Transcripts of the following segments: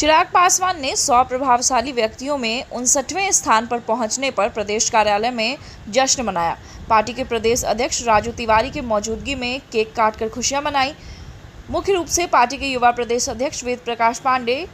चिराग पासवान ने 100 प्रभावशाली व्यक्तियों में 59वें स्थान पर पहुंचने पर प्रदेश कार्यालय में जश्न मनाया। पार्टी के प्रदेश अध्यक्ष राजू तिवारी की मौजूदगी में केक काटकर खुशियां मनाई। मुख्य रूप से पार्टी के युवा प्रदेश अध्यक्ष वेद प्रकाश पांडे,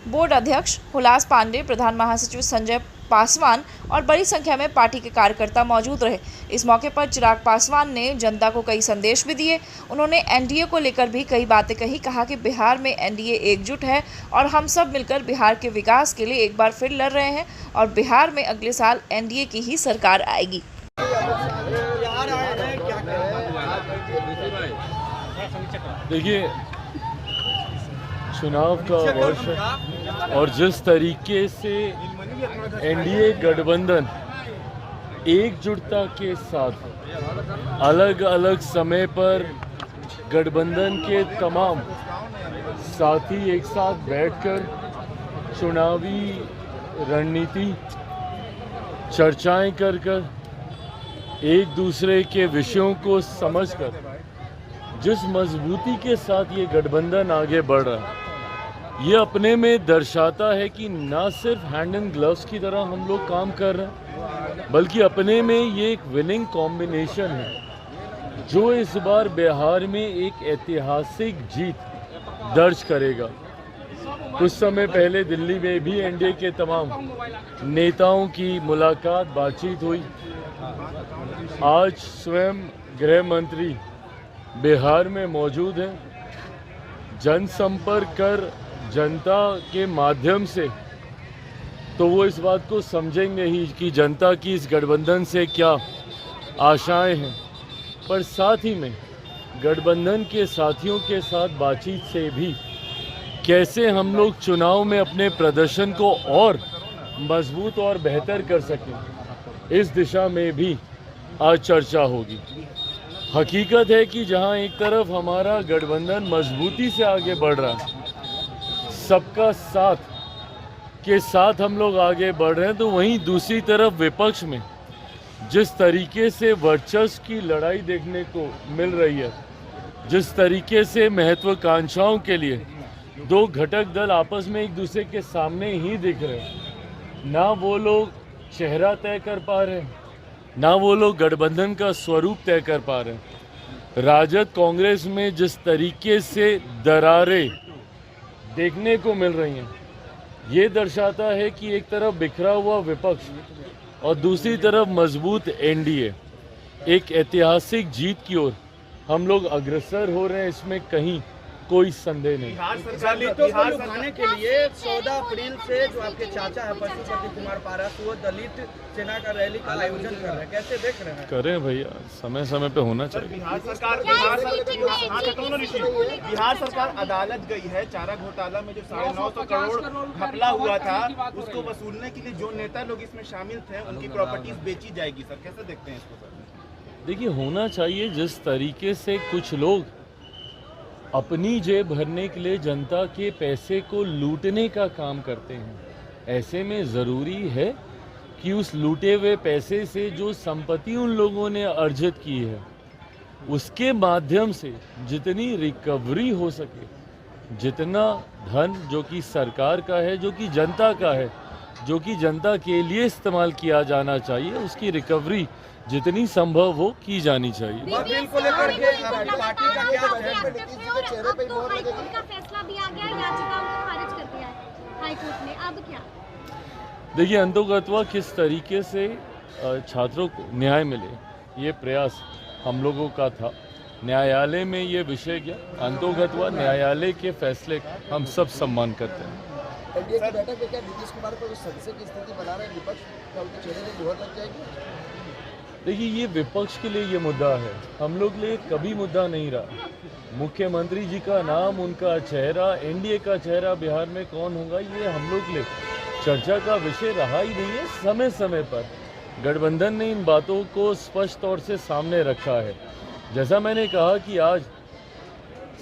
बोर्ड अध्यक्ष हुलास पांडे, प्रधान महासचिव संजय पासवान और बड़ी संख्या में पार्टी के कार्यकर्ता मौजूद रहे। इस मौके पर चिराग पासवान ने जनता को कई संदेश भी दिए। उन्होंने एनडीए को लेकर भी कई बातें कही। कहा कि बिहार में एनडीए एकजुट है और हम सब मिलकर बिहार के विकास के लिए एक बार फिर लड़ रहे हैं और बिहार में अगले साल एनडीए की ही सरकार आएगी। देखिए, चुनाव का वर्ष है और जिस तरीके से एनडीए गठबंधन एकजुटता के साथ अलग अलग समय पर गठबंधन के तमाम साथी एक साथ बैठकर चुनावी रणनीति चर्चाएं कर एक दूसरे के विषयों को समझकर जिस मजबूती के साथ ये गठबंधन आगे बढ़ रहा है, ये अपने में दर्शाता है कि ना सिर्फ हैंड एंड ग्लव्स की तरह हम लोग काम कर रहे हैं, बल्कि अपने में ये एक विनिंग कॉम्बिनेशन है जो इस बार बिहार में एक ऐतिहासिक जीत दर्ज करेगा। कुछ समय पहले दिल्ली में भी एनडीए के तमाम नेताओं की मुलाकात, बातचीत हुई। आज स्वयं गृह मंत्री बिहार में मौजूद हैं। जनसंपर्क कर जनता के माध्यम से तो वो इस बात को समझेंगे ही कि जनता की इस गठबंधन से क्या आशाएं हैं, पर साथ ही में गठबंधन के साथियों के साथ बातचीत से भी कैसे हम लोग चुनाव में अपने प्रदर्शन को और मजबूत और बेहतर कर सकें, इस दिशा में भी आज चर्चा होगी। हकीकत है कि जहां एक तरफ हमारा गठबंधन मजबूती से आगे बढ़ रहा है, सबका साथ के साथ हम लोग आगे बढ़ रहे हैं, तो वहीं दूसरी तरफ विपक्ष में जिस तरीके से वर्चस्व की लड़ाई देखने को मिल रही है, जिस तरीके से महत्वाकांक्षाओं के लिए दो घटक दल आपस में एक दूसरे के सामने ही दिख रहे हैं, ना वो लोग चेहरा तय कर पा रहे हैं, ना वो लोग गठबंधन का स्वरूप तय कर पा रहे हैं। राजद कांग्रेस में जिस तरीके से दरारें देखने को मिल रही हैं, ये दर्शाता है कि एक तरफ बिखरा हुआ विपक्ष और दूसरी तरफ मजबूत एनडीए एक ऐतिहासिक जीत की ओर हम लोग अग्रसर हो रहे हैं, इसमें कहीं कोई संदेह नहीं। दलितों को लुभाने के लिए 14 अप्रैल से जो आपके चाचा है पशुपति कुमार पारस, वो दलित सेना का रैली का आयोजन कर रहे हैं, कैसे देख रहे हैं? करें भैया, समय समय पे होना चाहिए। बिहार सरकार अदालत गई है। चारा घोटाला में जो 950 करोड़ घपला हुआ था, उसको वसूलने के लिए जो नेता लोग इसमें शामिल थे, उनकी प्रॉपर्टीज बेची जाएगी। सर, कैसे देखते हैं इसको? सर देखिए, होना चाहिए। जिस तरीके से कुछ लोग अपनी जेब भरने के लिए जनता के पैसे को लूटने का काम करते हैं, ऐसे में ज़रूरी है कि उस लूटे हुए पैसे से जो संपत्ति उन लोगों ने अर्जित की है, उसके माध्यम से जितनी रिकवरी हो सके, जितना धन जो कि सरकार का है, जो कि जनता का है, जो कि जनता के लिए इस्तेमाल किया जाना चाहिए, उसकी रिकवरी जितनी संभव हो की जानी चाहिए। बिल को लेकर के पार्टी का क्या है? उनका फैसला भी आ गया, याचिकाओं को खारिज कर दिया है हाईकोर्ट ने, अब क्या? देखिए, अंतोगत्वा किस तरीके से छात्रों को न्याय मिले, ये प्रयास हम लोगों का था। न्यायालय में ये विषय गया, अंतोगत्वा न्यायालय के फैसले हम सब सम्मान करते हैं। एनडीए की बैठक में क्या नीतीश कुमार को जो संशय की स्थिति बना रहे हैं विपक्ष, क्या उनके चेहरे में मोहर लग जाएगी? देखिए, ये विपक्ष के लिए ये मुद्दा है, हम लोग लिए कभी मुद्दा नहीं रहा। मुख्यमंत्री जी का नाम, उनका चेहरा, एनडीए का चेहरा बिहार में कौन होगा, ये हम लोग लिए चर्चा का विषय रहा ही नहीं है। समय समय पर गठबंधन ने इन बातों को स्पष्ट तौर से सामने रखा है। जैसा मैंने कहा कि आज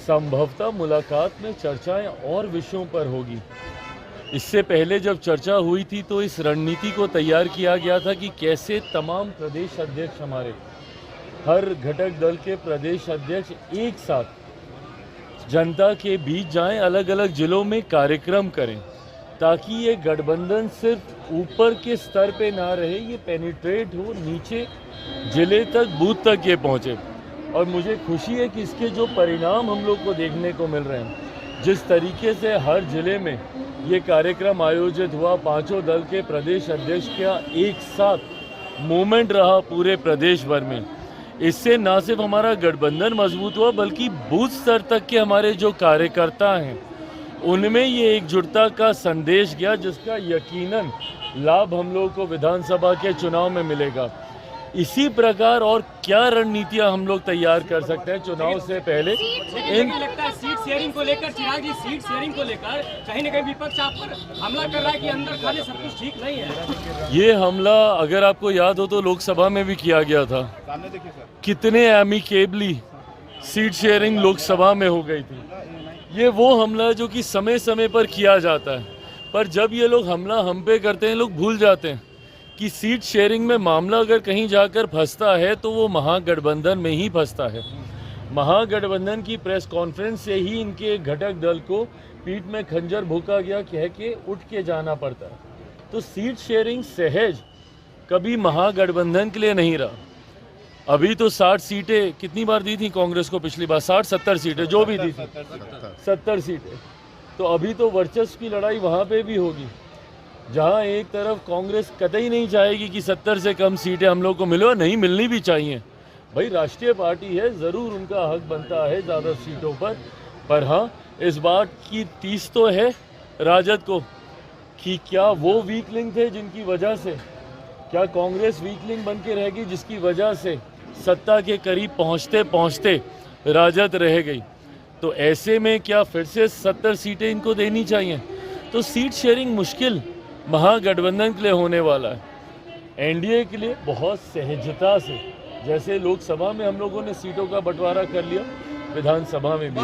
संभवतः मुलाकात में चर्चाएं और विषयों पर होगी। इससे पहले जब चर्चा हुई थी तो इस रणनीति को तैयार किया गया था कि कैसे तमाम प्रदेश अध्यक्ष, हमारे हर घटक दल के प्रदेश अध्यक्ष एक साथ जनता के बीच जाएं, अलग अलग जिलों में कार्यक्रम करें, ताकि ये गठबंधन सिर्फ ऊपर के स्तर पे ना रहे, ये पेनिट्रेट हो नीचे जिले तक, बूथ तक ये पहुँचे। और मुझे खुशी है कि इसके जो परिणाम हम लोग को देखने को मिल रहे हैं, जिस तरीके से हर जिले में ये कार्यक्रम आयोजित हुआ, पांचों दल के प्रदेश अध्यक्ष का एक साथ मूवमेंट रहा पूरे प्रदेश भर में, इससे ना सिर्फ हमारा गठबंधन मजबूत हुआ बल्कि बूथ स्तर तक के हमारे जो कार्यकर्ता हैं उनमें ये एकजुटता का संदेश गया, जिसका यकीनन लाभ हम लोगों को विधानसभा के चुनाव में मिलेगा। इसी प्रकार और क्या रणनीतियां हम लोग तैयार कर सकते हैं चुनाव से पहले। लगता है सीट शेयरिंग को लेकर, चिराग जी, सीट शेयरिंग को लेकर कहीं न कहीं विपक्ष आप पर हमला कर रहा है कि अंदर खाने सब कुछ ठीक नहीं है। ये हमला अगर आपको याद हो तो लोकसभा में भी किया गया था। सामने देखिए सर, कितने एमिकेबली सीट शेयरिंग लोकसभा में हो गई थी। ये वो हमला है जो कि समय समय पर किया जाता है, पर जब ये लोग हमला हम पे करते हैं, लोग भूल जाते हैं कि सीट शेयरिंग में मामला अगर कहीं जाकर फंसता है तो वो महागठबंधन में ही फंसता है। महागठबंधन की प्रेस कॉन्फ्रेंस से ही इनके घटक दल को पीठ में खंजर भोंका गया, कह के उठ के जाना पड़ता है। तो सीट शेयरिंग सहज कभी महागठबंधन के लिए नहीं रहा। अभी तो 60 सीटें कितनी बार दी थी कांग्रेस को पिछली बार, 60-70 सीटें जो भी दी थी, 70 सीटें। तो अभी तो वर्चस्व की लड़ाई वहाँ पे भी होगी, जहाँ एक तरफ कांग्रेस कतई नहीं चाहेगी कि 70 से कम सीटें हम लोग को मिले, और नहीं मिलनी भी चाहिए। भाई राष्ट्रीय पार्टी है, ज़रूर उनका हक बनता है ज़्यादा सीटों पर हाँ, इस बात की तीस तो है राजद को कि क्या वो वीक लिंक थे जिनकी वजह से, क्या कांग्रेस वीक लिंक बन के रहेगी जिसकी वजह से सत्ता के करीब पहुँचते पहुँचते राजद रह गई। तो ऐसे में क्या फिर से 70 सीटें इनको देनी चाहिए? तो सीट शेयरिंग मुश्किल महागठबंधन के लिए होने वाला है। एनडीए के लिए बहुत सहजता से, जैसे लोकसभा में हम लोगों ने सीटों का बंटवारा कर लिया, विधानसभा में भी।